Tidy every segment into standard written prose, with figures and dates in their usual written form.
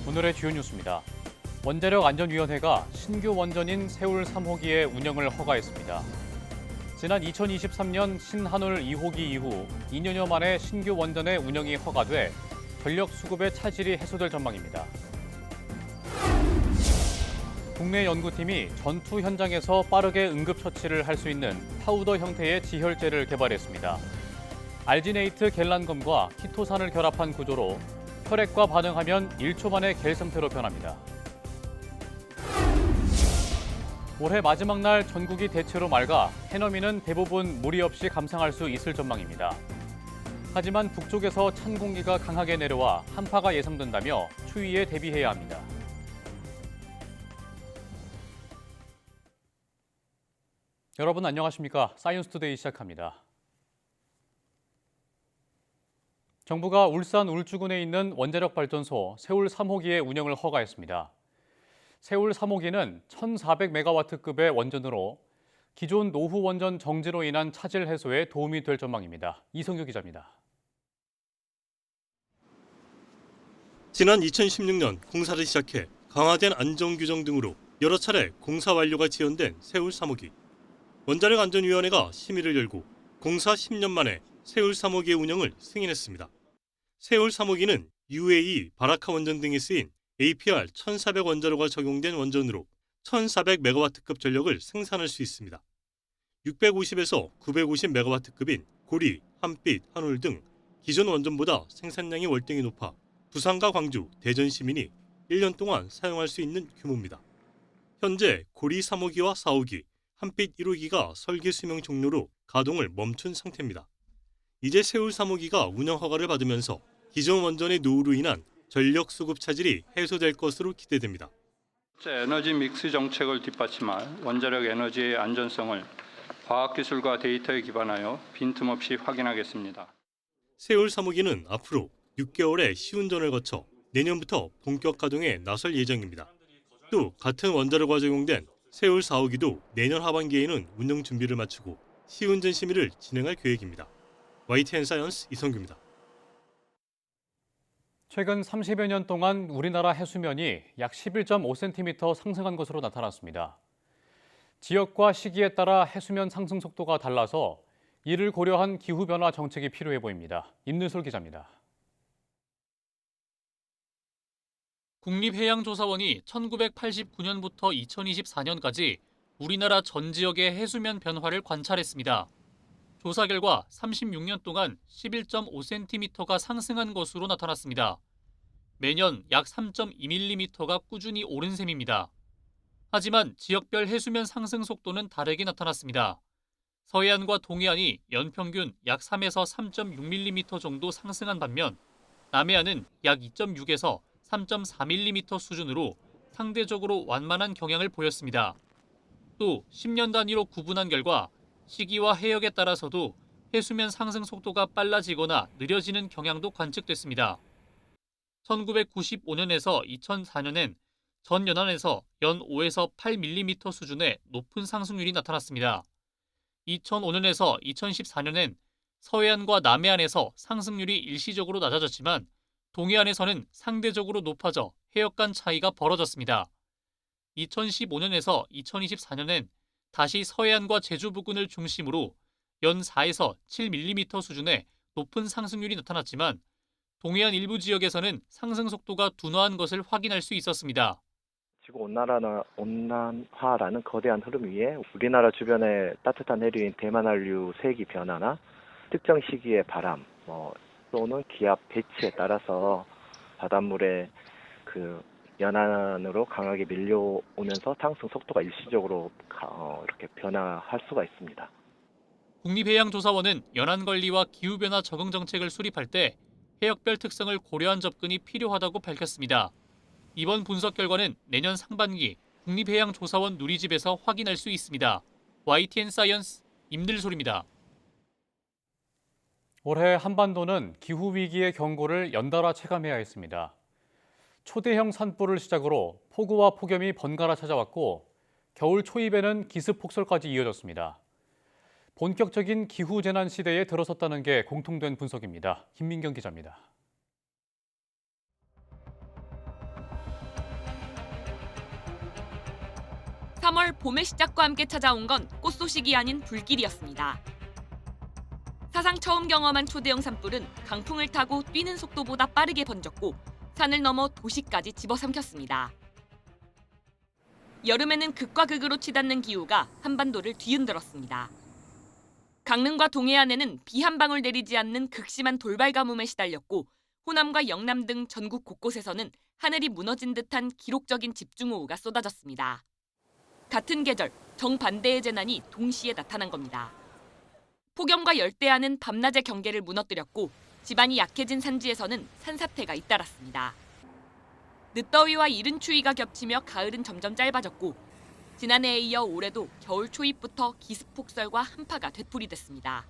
오늘의 주요 뉴스입니다. 원자력안전위원회가 신규 원전인 세울 3호기의 운영을 허가했습니다. 지난 2023년 신한울 2호기 이후 2년여 만에 신규 원전의 운영이 허가돼 전력 수급의 차질이 해소될 전망입니다. 국내 연구팀이 전투 현장에서 빠르게 응급처치를 할 수 있는 파우더 형태의 지혈제를 개발했습니다. 알지네이트 겔란검과 키토산을 결합한 구조로 혈액과 반응하면 1초 만에 겔 상태로 변합니다. 올해 마지막 날 전국이 대체로 맑아 해넘이는 대부분 무리 없이 감상할 수 있을 전망입니다. 하지만 북쪽에서 찬 공기가 강하게 내려와 한파가 예상된다며 추위에 대비해야 합니다. 여러분 안녕하십니까? 사이언스투데이 시작합니다. 정부가 울산 울주군에 있는 원자력 발전소 세울 3호기의 운영을 허가했습니다. 세울 3호기는 1,400메가와트급의 원전으로 기존 노후 원전 정지로 인한 차질 해소에 도움이 될 전망입니다. 이성규 기자입니다. 지난 2016년 공사를 시작해 강화된 안전규정 등으로 여러 차례 공사 완료가 지연된 세울 3호기. 원자력안전위원회가 심의를 열고 공사 10년 만에 세울 3호기의 운영을 승인했습니다. 세울 3호기는 UAE 바라카 원전 등에 쓰인 APR 1400 원자로가 적용된 원전으로 1400메가와트급 전력을 생산할 수 있습니다. 650에서 950메가와트급인 고리, 한빛, 한울 등 기존 원전보다 생산량이 월등히 높아 부산과 광주, 대전 시민이 1년 동안 사용할 수 있는 규모입니다. 현재 고리 3호기와 4호기, 한빛 1호기가 설계 수명 종료로 가동을 멈춘 상태입니다. 이제 세울 3호기가 운영 허가를 받으면서 기존 원전의 노후로 인한 전력 수급 차질이 해소될 것으로 기대됩니다. 에너지 믹스 정책을 뒷받침할 원자력 에너지의 안전성을 과학기술과 데이터에 기반하여 빈틈없이 확인하겠습니다. 세울 3호기는 앞으로 6개월의 시운전을 거쳐 내년부터 본격 가동에 나설 예정입니다. 또 같은 원자로가 적용된 세울 4호기도 내년 하반기에는 운영 준비를 마치고 시운전 심의를 진행할 계획입니다. YTN 사이언스 이성규입니다. 최근 30여 년 동안 우리나라 해수면이 약 11.5cm 상승한 것으로 나타났습니다. 지역과 시기에 따라 해수면 상승 속도가 달라서 이를 고려한 기후변화 정책이 필요해 보입니다. 임느솔 기자입니다. 국립해양조사원이 1989년부터 2024년까지 우리나라 전 지역의 해수면 변화를 관찰했습니다. 조사 결과 36년 동안 11.5cm가 상승한 것으로 나타났습니다. 매년 약 3.2mm가 꾸준히 오른 셈입니다. 하지만 지역별 해수면 상승 속도는 다르게 나타났습니다. 서해안과 동해안이 연평균 약 3에서 3.6mm 정도 상승한 반면 남해안은 약 2.6에서 3.4mm 수준으로 상대적으로 완만한 경향을 보였습니다. 또 10년 단위로 구분한 결과 시기와 해역에 따라서도 해수면 상승 속도가 빨라지거나 느려지는 경향도 관측됐습니다. 1995년에서 2004년엔 전 연안에서 연 5에서 8mm 수준의 높은 상승률이 나타났습니다. 2005년에서 2014년엔 서해안과 남해안에서 상승률이 일시적으로 낮아졌지만 동해안에서는 상대적으로 높아져 해역 간 차이가 벌어졌습니다. 2015년에서 2024년엔 다시 서해안과 제주 부근을 중심으로 연 4에서 7mm 수준의 높은 상승률이 나타났지만 동해안 일부 지역에서는 상승 속도가 둔화한 것을 확인할 수 있었습니다. 지구온난화라는 거대한 흐름 위에 우리나라 주변의 따뜻한 해류인 대만한류 세기 변화나 특정 시기의 바람, 또는 기압 배치에 따라서 바닷물의 연안으로 강하게 밀려오면서 상승 속도가 일시적으로 이렇게 변화할 수가 있습니다. 국립해양조사원은 연안 관리와 기후변화 적응 정책을 수립할 때 해역별 특성을 고려한 접근이 필요하다고 밝혔습니다. 이번 분석 결과는 내년 상반기 국립해양조사원 누리집에서 확인할 수 있습니다. YTN 사이언스 임들솔입니다. 올해 한반도는 기후위기의 경고를 연달아 체감해야 했습니다. 초대형 산불을 시작으로 폭우와 폭염이 번갈아 찾아왔고 겨울 초입에는 기습 폭설까지 이어졌습니다. 본격적인 기후재난 시대에 들어섰다는 게 공통된 분석입니다. 김민경 기자입니다. (3월) 봄의 시작과 함께 찾아온 건 꽃소식이 아닌 불길이었습니다. 사상 처음 경험한 초대형 산불은 강풍을 타고 뛰는 속도보다 빠르게 번졌고 산을 넘어 도시까지 집어삼켰습니다. 여름에는 극과 극으로 치닫는 기후가 한반도를 뒤흔들었습니다. 강릉과 동해안에는 비 한 방울 내리지 않는 극심한 돌발 가뭄에 시달렸고 호남과 영남 등 전국 곳곳에서는 하늘이 무너진 듯한 기록적인 집중호우가 쏟아졌습니다. 같은 계절, 정반대의 재난이 동시에 나타난 겁니다. 폭염과 열대야는 밤낮의 경계를 무너뜨렸고 지반이 약해진 산지에서는 산사태가 잇따랐습니다. 늦더위와 이른 추위가 겹치며 가을은 점점 짧아졌고 지난해에 이어 올해도 겨울 초입부터 기습폭설과 한파가 되풀이됐습니다.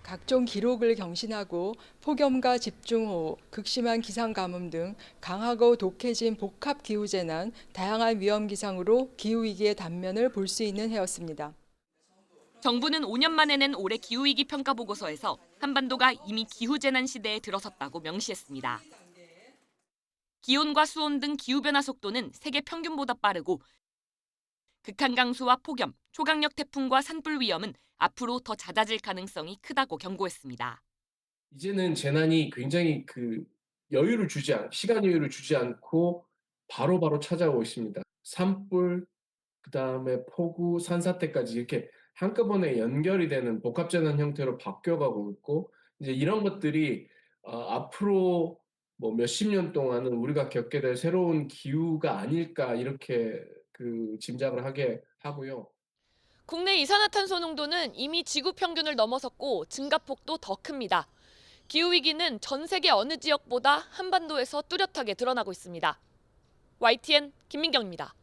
각종 기록을 경신하고 폭염과 집중호우, 극심한 기상가뭄 등 강하고 독해진 복합기후재난, 다양한 위험기상으로 기후위기의 단면을 볼 수 있는 해였습니다. 정부는 5년 만에 낸 올해 기후위기 평가보고서에서 한반도가 이미 기후재난 시대에 들어섰다고 명시했습니다. 기온과 수온 등 기후변화 속도는 세계 평균보다 빠르고 극한 강수와 폭염, 초강력 태풍과 산불 위험은 앞으로 더 잦아질 가능성이 크다고 경고했습니다. 이제는 재난이 굉장히 시간 여유를 주지 않고 바로바로 찾아오고 있습니다. 산불, 그다음에 폭우, 산사태까지 이렇게 한꺼번에 연결이 되는 복합재난 형태로 바뀌어가고 있고 이제 이런 것들이 앞으로 뭐 몇십 년 동안은 우리가 겪게 될 새로운 기후가 아닐까 이렇게 짐작을 하게 하고요. 국내 이산화탄소 농도는 이미 지구 평균을 넘어섰고 증가폭도 더 큽니다. 기후위기는 전 세계 어느 지역보다 한반도에서 뚜렷하게 드러나고 있습니다. YTN 김민경입니다.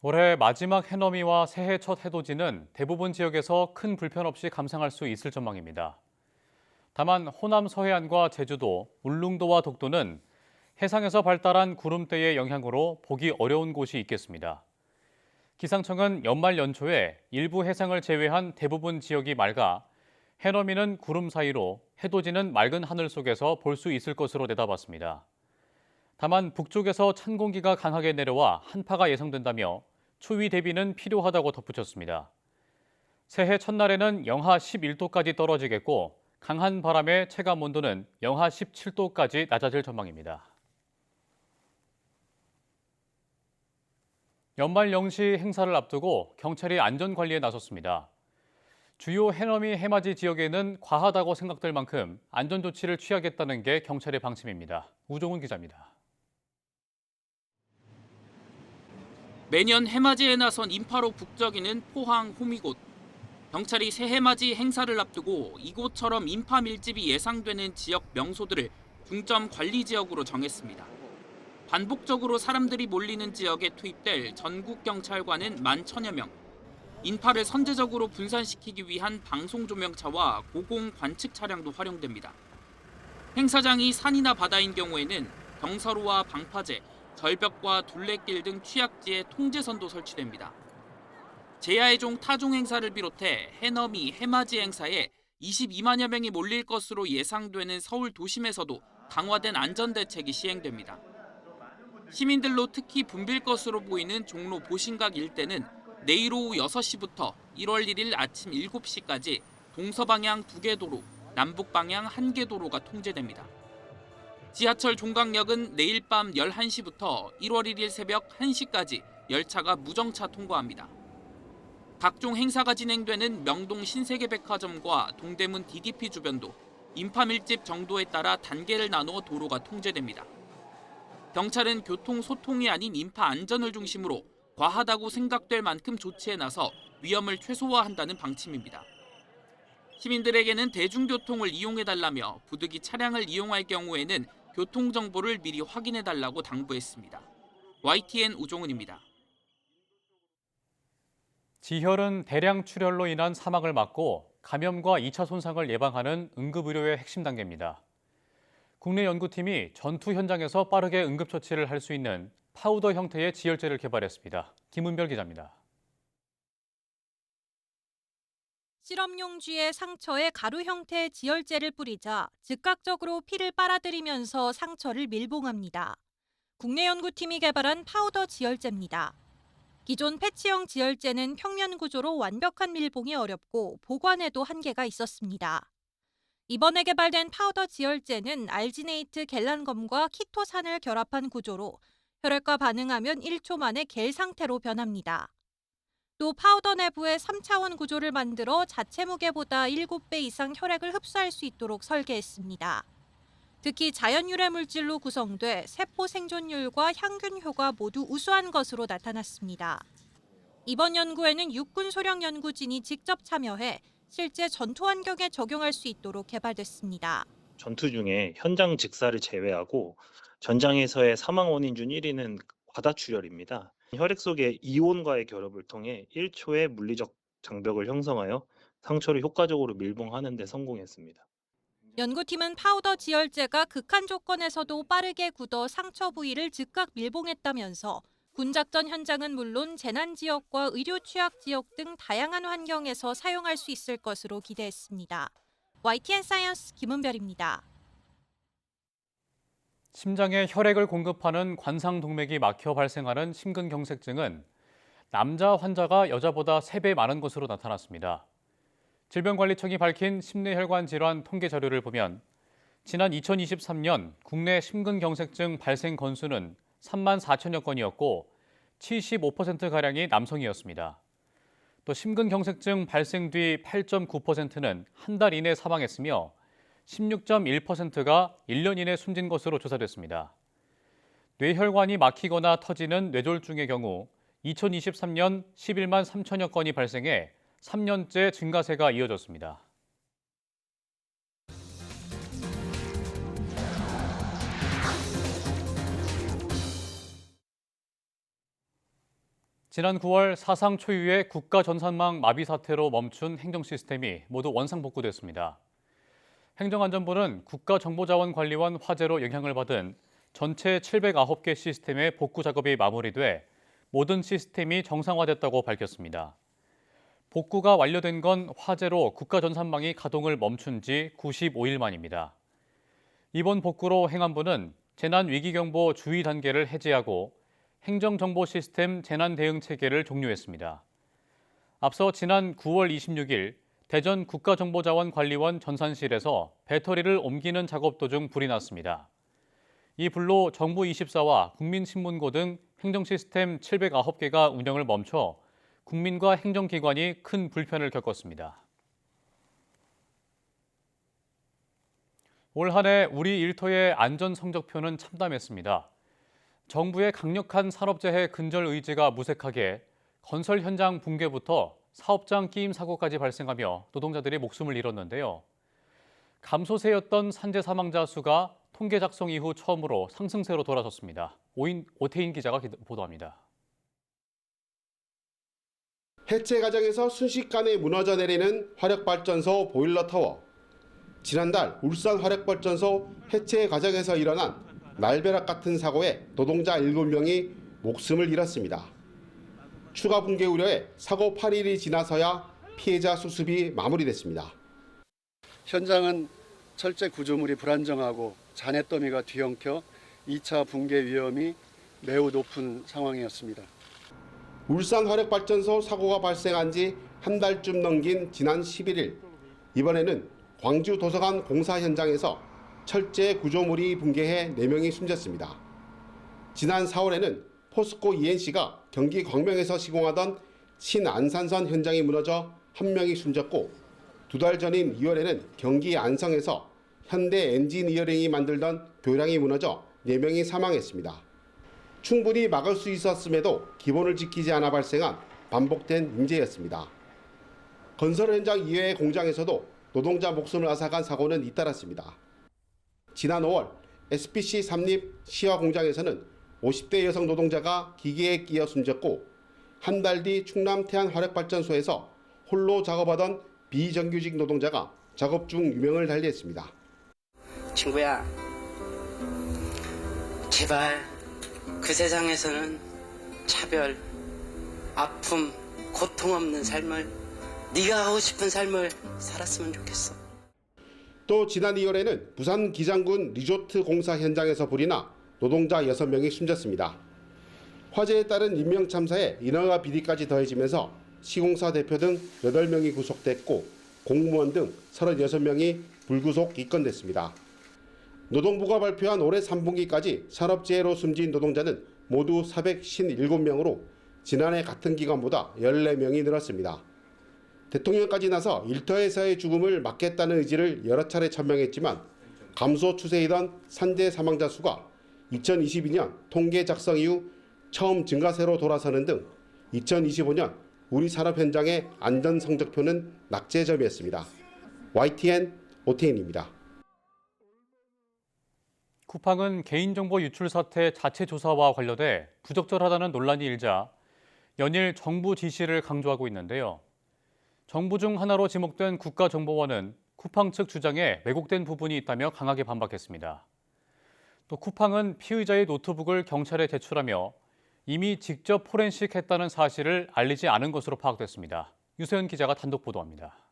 올해 마지막 해넘이와 새해 첫 해돋이는 대부분 지역에서 큰 불편 없이 감상할 수 있을 전망입니다. 다만 호남 서해안과 제주도, 울릉도와 독도는 해상에서 발달한 구름대의 영향으로 보기 어려운 곳이 있겠습니다. 기상청은 연말 연초에 일부 해상을 제외한 대부분 지역이 맑아 해넘이는 구름 사이로 해돋이는 맑은 하늘 속에서 볼 수 있을 것으로 내다봤습니다. 다만 북쪽에서 찬 공기가 강하게 내려와 한파가 예상된다며 추위 대비는 필요하다고 덧붙였습니다. 새해 첫날에는 영하 11도까지 떨어지겠고 강한 바람에 체감 온도는 영하 17도까지 낮아질 전망입니다. 연말 영시 행사를 앞두고 경찰이 안전관리에 나섰습니다. 주요 해넘이 해맞이 지역에는 과하다고 생각될 만큼 안전조치를 취하겠다는 게 경찰의 방침입니다. 우종훈 기자입니다. 매년 해맞이에 나선 인파로 북적이는 포항 호미곶. 경찰이 새해맞이 행사를 앞두고 이곳처럼 인파 밀집이 예상되는 지역 명소들을 중점 관리 지역으로 정했습니다. 반복적으로 사람들이 몰리는 지역에 투입될 전국 경찰관은 11,000여 명. 인파를 선제적으로 분산시키기 위한 방송 조명차와 고공 관측 차량도 활용됩니다. 행사장이 산이나 바다인 경우에는 경사로와 방파제, 절벽과 둘레길 등 취약지에 통제선도 설치됩니다. 제야의 종 타종 행사를 비롯해 해넘이, 해맞이 행사에 22만여 명이 몰릴 것으로 예상되는 서울 도심에서도 강화된 안전대책이 시행됩니다. 시민들로 특히 붐빌 것으로 보이는 종로 보신각 일대는 내일 오후 6시부터 1월 1일 아침 7시까지 동서방향 2개 도로, 남북방향 1개 도로가 통제됩니다. 지하철 종강역은 내일 밤 11시부터 1월 1일 새벽 1시까지 열차가 무정차 통과합니다. 각종 행사가 진행되는 명동 신세계백화점과 동대문 DDP 주변도 인파 밀집 정도에 따라 단계를 나누어 도로가 통제됩니다. 경찰은 교통 소통이 아닌 인파 안전을 중심으로 과하다고 생각될 만큼 조치에 나서 위험을 최소화한다는 방침입니다. 시민들에게는 대중교통을 이용해달라며 부득이 차량을 이용할 경우에는 교통정보를 미리 확인해달라고 당부했습니다. YTN 우종훈입니다. 지혈은 대량 출혈로 인한 사망을 막고 감염과 2차 손상을 예방하는 응급의료의 핵심 단계입니다. 국내 연구팀이 전투 현장에서 빠르게 응급처치를 할 수 있는 파우더 형태의 지혈제를 개발했습니다. 김은별 기자입니다. 실험용쥐의 상처에 가루 형태의 지혈제를 뿌리자 즉각적으로 피를 빨아들이면서 상처를 밀봉합니다. 국내 연구팀이 개발한 파우더 지혈제입니다. 기존 패치형 지혈제는 평면 구조로 완벽한 밀봉이 어렵고 보관에도 한계가 있었습니다. 이번에 개발된 파우더 지혈제는 알지네이트 겔란검과 키토산을 결합한 구조로 혈액과 반응하면 1초 만에 겔 상태로 변합니다. 또 파우더 내부에 3차원 구조를 만들어 자체 무게보다 7배 이상 혈액을 흡수할 수 있도록 설계했습니다. 특히 자연 유래 물질로 구성돼 세포 생존율과 향균 효과 모두 우수한 것으로 나타났습니다. 이번 연구에는 육군 소령 연구진이 직접 참여해 실제 전투 환경에 적용할 수 있도록 개발됐습니다. 전투 중에 현장 직사를 제외하고 전장에서의 사망 원인 중 1위는 과다출혈입니다. 혈액 속의 이온과의 결합을 통해 1초의 물리적 장벽을 형성하여 상처를 효과적으로 밀봉하는 데 성공했습니다. 연구팀은 파우더 지혈제가 극한 조건에서도 빠르게 굳어 상처 부위를 즉각 밀봉했다면서 군작전 현장은 물론 재난 지역과 의료 취약 지역 등 다양한 환경에서 사용할 수 있을 것으로 기대했습니다. YTN 사이언스 김은별입니다. 심장에 혈액을 공급하는 관상동맥이 막혀 발생하는 심근경색증은 남자 환자가 여자보다 3배 많은 것으로 나타났습니다. 질병관리청이 밝힌 심뇌혈관 질환 통계 자료를 보면 지난 2023년 국내 심근경색증 발생 건수는 3만 4천여 건이었고 75%가량이 남성이었습니다. 또 심근경색증 발생 뒤 8.9%는 한 달 이내 사망했으며 16.1%가 1년 이내 숨진 것으로 조사됐습니다. 뇌혈관이 막히거나 터지는 뇌졸중의 경우 2023년 11만 3천여 건이 발생해 3년째 증가세가 이어졌습니다. 지난 9월 사상 초유의 국가 전산망 마비 사태로 멈춘 행정 시스템이 모두 원상복구됐습니다. 행정안전부는 국가정보자원관리원 화재로 영향을 받은 전체 709개 시스템의 복구 작업이 마무리돼 모든 시스템이 정상화됐다고 밝혔습니다. 복구가 완료된 건 화재로 국가전산망이 가동을 멈춘 지 95일 만입니다. 이번 복구로 행안부는 재난위기경보 주의 단계를 해제하고 행정정보 시스템 재난대응체계를 종료했습니다. 앞서 지난 9월 26일 대전 국가정보자원관리원 전산실에서 배터리를 옮기는 작업 도중 불이 났습니다. 이 불로 정부24와 국민신문고 등 행정시스템 709개가 운영을 멈춰 국민과 행정기관이 큰 불편을 겪었습니다. 올 한 해 우리 일터의 안전 성적표는 참담했습니다. 정부의 강력한 산업재해 근절 의지가 무색하게 건설 현장 붕괴부터 사업장 끼임 사고까지 발생하며 노동자들이 목숨을 잃었는데요. 감소세였던 산재 사망자 수가 통계 작성 이후 처음으로 상승세로 돌아섰습니다. 오태인 기자가 보도합니다. 해체 과정에서 순식간에 무너져 내리는 화력발전소 보일러타워. 지난달 울산 화력발전소 해체 과정에서 일어난 날벼락 같은 사고에 노동자 7명이 목숨을 잃었습니다. 추가 붕괴 우려에 사고 8일이 지나서야 피해자 수습이 마무리됐습니다. 현장은 철제 구조물이 불안정하고 잔해더미가 뒤엉켜 2차 붕괴 위험이 매우 높은 상황이었습니다. 울산 화력발전소 사고가 발생한 지 한 달쯤 넘긴 지난 11일, 이번에는 광주 도서관 공사 현장에서 철제 구조물이 붕괴해 4명이 숨졌습니다. 지난 4월에는 포스코 ENC가 경기 광명에서 시공하던 신안산선 현장이 무너져 1명이 숨졌고 2달 전인 2월에는 경기 안성에서 현대 엔지니어링이 만들던 교량이 무너져 4명이 사망했습니다. 충분히 막을 수 있었음에도 기본을 지키지 않아 발생한 반복된 문제였습니다. 건설 현장 이외의 공장에서도 노동자 목숨을 앗아간 사고는 잇따랐습니다. 지난 5월 SPC 삼립 시화 공장에서는 50대 여성 노동자가 기계에 끼어 숨졌고 한 달 뒤 충남 태안 화력발전소에서 홀로 작업하던 비정규직 노동자가 작업 중 유명을 달리했습니다. 친구야, 제발 그 세상에서는 차별, 아픔, 고통 없는 삶을, 네가 하고 싶은 삶을 살았으면 좋겠어. 또 지난 2월에는 부산 기장군 리조트 공사 현장에서 불이나 노동자 6명이 숨졌습니다. 화재에 따른 인명 참사에 인허가 비리까지 더해지면서 시공사 대표 등 8명이 구속됐고 공무원 등 36명이 불구속 입건됐습니다. 노동부가 발표한 올해 3분기까지 산업재해로 숨진 노동자는 모두 457명으로 지난해 같은 기간보다 14명이 늘었습니다. 대통령까지 나서 일터에서의 죽음을 막겠다는 의지를 여러 차례 천명했지만 감소 추세이던 산재 사망자 수가 2022년 통계 작성 이후 처음 증가세로 돌아서는 등 2025년 우리 산업 현장의 안전 성적표는 낙제점이었습니다. YTN 오태인입니다. 쿠팡은 개인정보 유출 사태 자체 조사와 관련해 부적절하다는 논란이 일자 연일 정부 지시를 강조하고 있는데요. 정부 중 하나로 지목된 국가정보원은 쿠팡 측 주장에 왜곡된 부분이 있다며 강하게 반박했습니다. 또 쿠팡은 피의자의 노트북을 경찰에 제출하며 이미 직접 포렌식했다는 사실을 알리지 않은 것으로 파악됐습니다. 유세은 기자가 단독 보도합니다.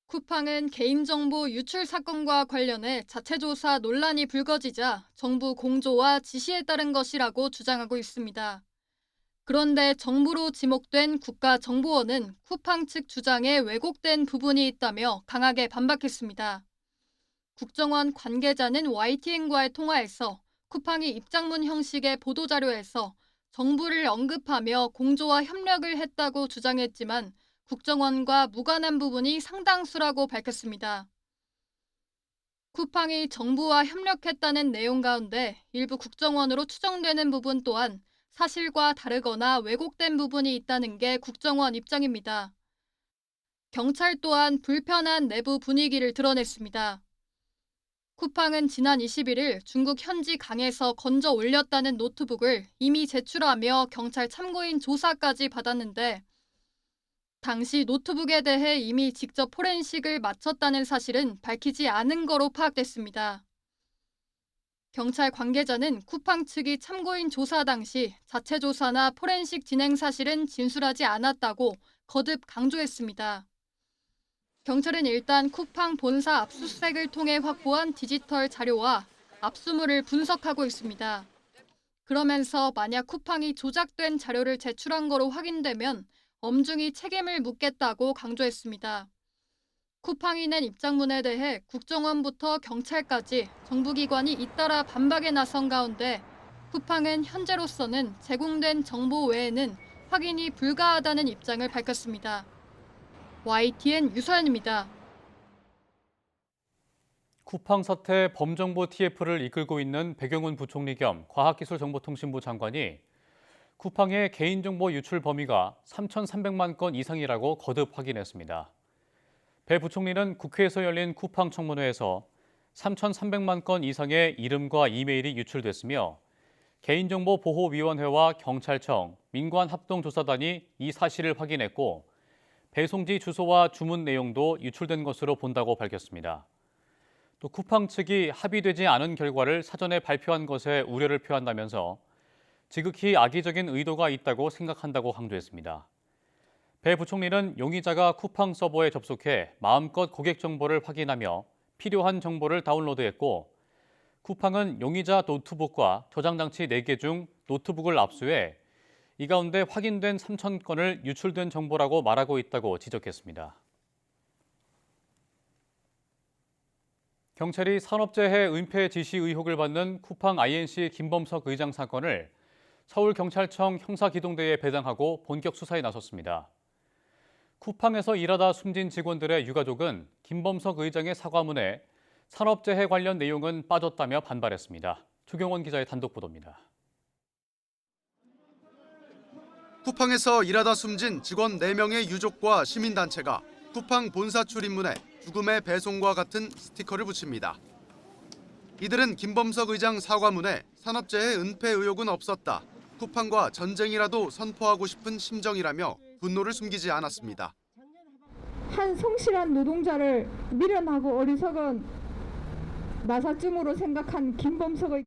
쿠팡은 개인정보 유출 사건과 관련해 자체 조사 논란이 불거지자 정부 공조와 지시에 따른 것이라고 주장하고 있습니다. 그런데 정부로 지목된 국가정보원은 쿠팡 측 주장에 왜곡된 부분이 있다며 강하게 반박했습니다. 국정원 관계자는 YTN과의 통화에서 쿠팡이 입장문 형식의 보도자료에서 정부를 언급하며 공조와 협력을 했다고 주장했지만 국정원과 무관한 부분이 상당수라고 밝혔습니다. 쿠팡이 정부와 협력했다는 내용 가운데 일부 국정원으로 추정되는 부분 또한 사실과 다르거나 왜곡된 부분이 있다는 게 국정원 입장입니다. 경찰 또한 불편한 내부 분위기를 드러냈습니다. 쿠팡은 지난 21일 중국 현지 강에서 건져 올렸다는 노트북을 이미 제출하며 경찰 참고인 조사까지 받았는데 당시 노트북에 대해 이미 직접 포렌식을 마쳤다는 사실은 밝히지 않은 거로 파악됐습니다. 경찰 관계자는 쿠팡 측이 참고인 조사 당시 자체 조사나 포렌식 진행 사실은 진술하지 않았다고 거듭 강조했습니다. 경찰은 일단 쿠팡 본사 압수수색을 통해 확보한 디지털 자료와 압수물을 분석하고 있습니다. 그러면서 만약 쿠팡이 조작된 자료를 제출한 거로 확인되면 엄중히 책임을 묻겠다고 강조했습니다. 쿠팡이 낸 입장문에 대해 국정원부터 경찰까지 정부기관이 잇따라 반박에 나선 가운데 쿠팡은 현재로서는 제공된 정보 외에는 확인이 불가하다는 입장을 밝혔습니다. YTN 유서연입니다. 쿠팡 사태 범정보 TF를 이끌고 있는 배경훈 부총리 겸 과학기술정보통신부 장관이 쿠팡의 개인정보 유출 범위가 3,300만 건 이상이라고 거듭 확인했습니다. 배 부총리는 국회에서 열린 쿠팡 청문회에서 3,300만 건 이상의 이름과 이메일이 유출됐으며 개인정보보호위원회와 경찰청, 민관합동조사단이 이 사실을 확인했고 배송지 주소와 주문 내용도 유출된 것으로 본다고 밝혔습니다. 또 쿠팡 측이 합의되지 않은 결과를 사전에 발표한 것에 우려를 표한다면서 지극히 악의적인 의도가 있다고 생각한다고 강조했습니다. 배 부총리는 용의자가 쿠팡 서버에 접속해 마음껏 고객 정보를 확인하며 필요한 정보를 다운로드했고 쿠팡은 용의자 노트북과 저장장치 4개 중 노트북을 압수해 이 가운데 확인된 3,000건을 유출된 정보라고 말하고 있다고 지적했습니다. 경찰이 산업재해 은폐 지시 의혹을 받는 쿠팡 INC 김범석 의장 사건을 서울경찰청 형사기동대에 배당하고 본격 수사에 나섰습니다. 쿠팡에서 일하다 숨진 직원들의 유가족은 김범석 의장의 사과문에 산업재해 관련 내용은 빠졌다며 반발했습니다. 조경원 기자의 단독 보도입니다. 쿠팡에서 일하다 숨진 직원 4명의 유족과 시민단체가 쿠팡 본사 출입문에 죽음의 배송과 같은 스티커를 붙입니다. 이들은 김범석 의장 사과문에 산업재해 은폐 의혹은 없었다. 쿠팡과 전쟁이라도 선포하고 싶은 심정이라며 분노를 숨기지 않았습니다. 한 성실한 노동자를 미련하고 어리석은 나사쯤으로 생각한 김범석의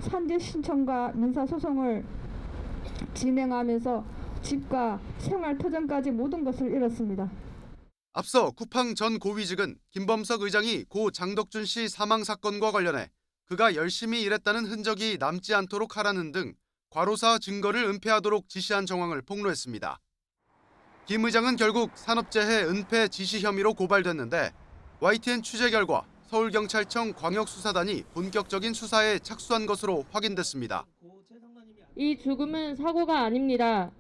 산재 신청과 민사소송을 진행하면서 집과 생활터전까지 모든 것을 잃었습니다. 앞서 쿠팡 전 고위직은 김범석 의장이 고 장덕준 씨 사망 사건과 관련해 그가 열심히 일했다는 흔적이 남지 않도록 하라는 등 과로사 증거를 은폐하도록 지시한 정황을 폭로했습니다. 김 의장은 결국 산업재해 은폐 지시 혐의로 고발됐는데 YTN 취재 결과 서울경찰청 광역수사단이 본격적인 수사에 착수한 것으로 확인됐습니다. 이 죽음은 사고가 아닙니다.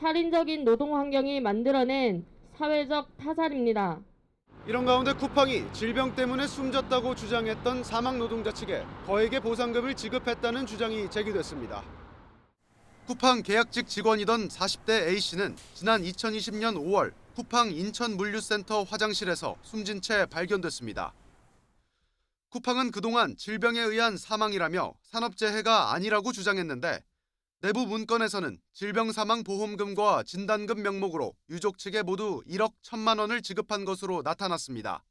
살인적인 노동 환경이 만들어낸 사회적 타살입니다. 이런 가운데 쿠팡이 질병 때문에 숨졌다고 주장했던 사망 노동자 측에 거액의 보상금을 지급했다는 주장이 제기됐습니다. 쿠팡 계약직 직원이던 40대 A씨는 지난 2020년 5월 쿠팡 인천물류센터 화장실에서 숨진 채 발견됐습니다. 쿠팡은 그동안 질병에 의한 사망이라며 산업재해가 아니라고 주장했는데 내부 문건에서는 질병사망보험금과 진단금 명목으로 유족 측에 모두 1억 1천만 원을 지급한 것으로 나타났습니다.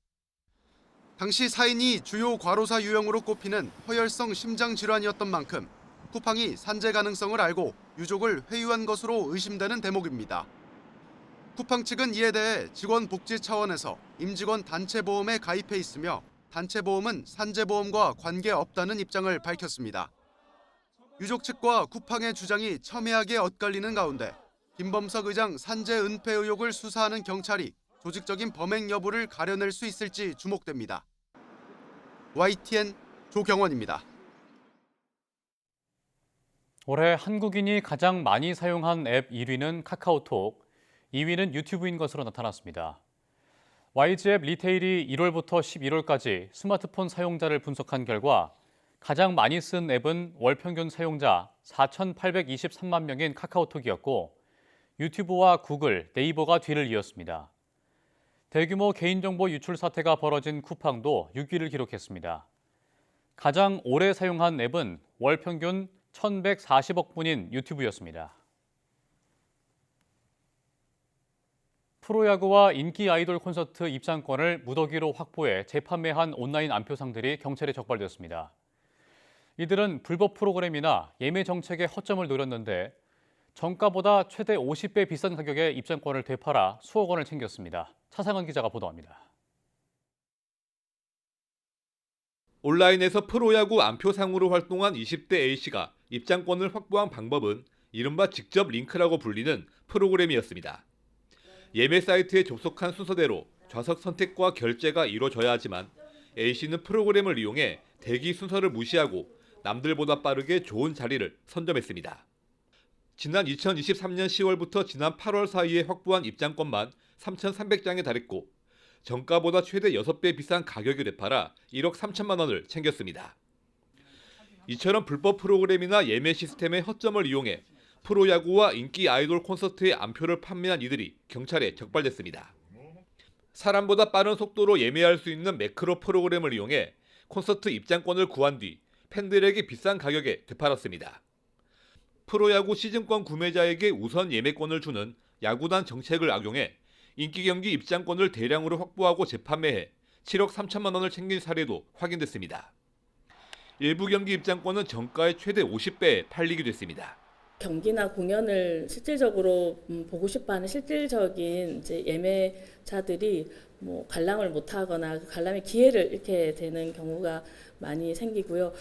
당시 사인이 주요 과로사 유형으로 꼽히는 허혈성 심장질환이었던 만큼 쿠팡이 산재 가능성을 알고 유족을 회유한 것으로 의심되는 대목입니다. 쿠팡 측은 이에 대해 직원 복지 차원에서 임직원 단체보험에 가입해 있으며 단체보험은 산재보험과 관계없다는 입장을 밝혔습니다. 유족 측과 쿠팡의 주장이 첨예하게 엇갈리는 가운데 김범석 의장 산재 은폐 의혹을 수사하는 경찰이 조직적인 범행 여부를 가려낼 수 있을지 주목됩니다. YTN 조경원입니다. 올해 한국인이 가장 많이 사용한 앱 1위는 카카오톡, 2위는 유튜브인 것으로 나타났습니다. YG앱 리테일이 1월부터 11월까지 스마트폰 사용자를 분석한 결과 가장 많이 쓴 앱은 월 평균 사용자 4,823만 명인 카카오톡이었고 유튜브와 구글, 네이버가 뒤를 이었습니다. 대규모 개인정보 유출 사태가 벌어진 쿠팡도 6위를 기록했습니다. 가장 오래 사용한 앱은 월 평균 1,140억 분인 유튜브였습니다. 프로야구와 인기 아이돌 콘서트 입장권을 무더기로 확보해 재판매한 온라인 안표상들이 경찰에 적발되었습니다. 이들은 불법 프로그램이나 예매 정책의 허점을 노렸는데 정가보다 최대 50배 비싼 가격에 입장권을 되팔아 수억 원을 챙겼습니다. 차상원 기자가 보도합니다. 온라인에서 프로야구 안표상으로 활동한 20대 A씨가 입장권을 확보한 방법은 이른바 직접 링크라고 불리는 프로그램이었습니다. 예매 사이트에 접속한 순서대로 좌석 선택과 결제가 이루어져야 하지만 A씨는 프로그램을 이용해 대기 순서를 무시하고 남들보다 빠르게 좋은 자리를 선점했습니다. 지난 2023년 10월부터 지난 8월 사이에 확보한 입장권만 3,300장에 달했고 정가보다 최대 6배 비싼 가격에 되팔아 1억 3천만 원을 챙겼습니다. 이처럼 불법 프로그램이나 예매 시스템의 허점을 이용해 프로야구와 인기 아이돌 콘서트의 안표를 판매한 이들이 경찰에 적발됐습니다. 사람보다 빠른 속도로 예매할 수 있는 매크로 프로그램을 이용해 콘서트 입장권을 구한 뒤 팬들에게 비싼 가격에 되팔았습니다. 프로야구 시즌권 구매자에게 우선 예매권을 주는 야구단 정책을 악용해 인기 경기 입장권을 대량으로 확보하고 재판매해 7억 3천만 원을 챙긴 사례도 확인됐습니다. 일부 경기 입장권은 정가의 최대 50배에 팔리기도 했습니다. 경기나 공연을 실질적으로 보고 싶어하는 실질적인 이제 예매자들이 관람을 못하거나 관람의 기회를 잃게 되는 경우가 많이 생기고요.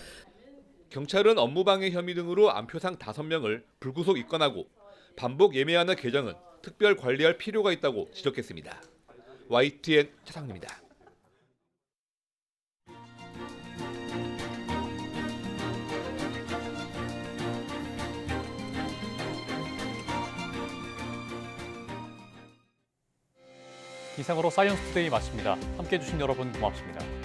경찰은 업무방해 혐의 등으로 안표상 5명을 불구속 입건하고 반복 예매하는 계정은 특별 관리할 필요가 있다고 지적했습니다. YTN 차상입니다. 이상으로 사이언스 투데이 마칩니다. 함께해 주신 여러분 고맙습니다.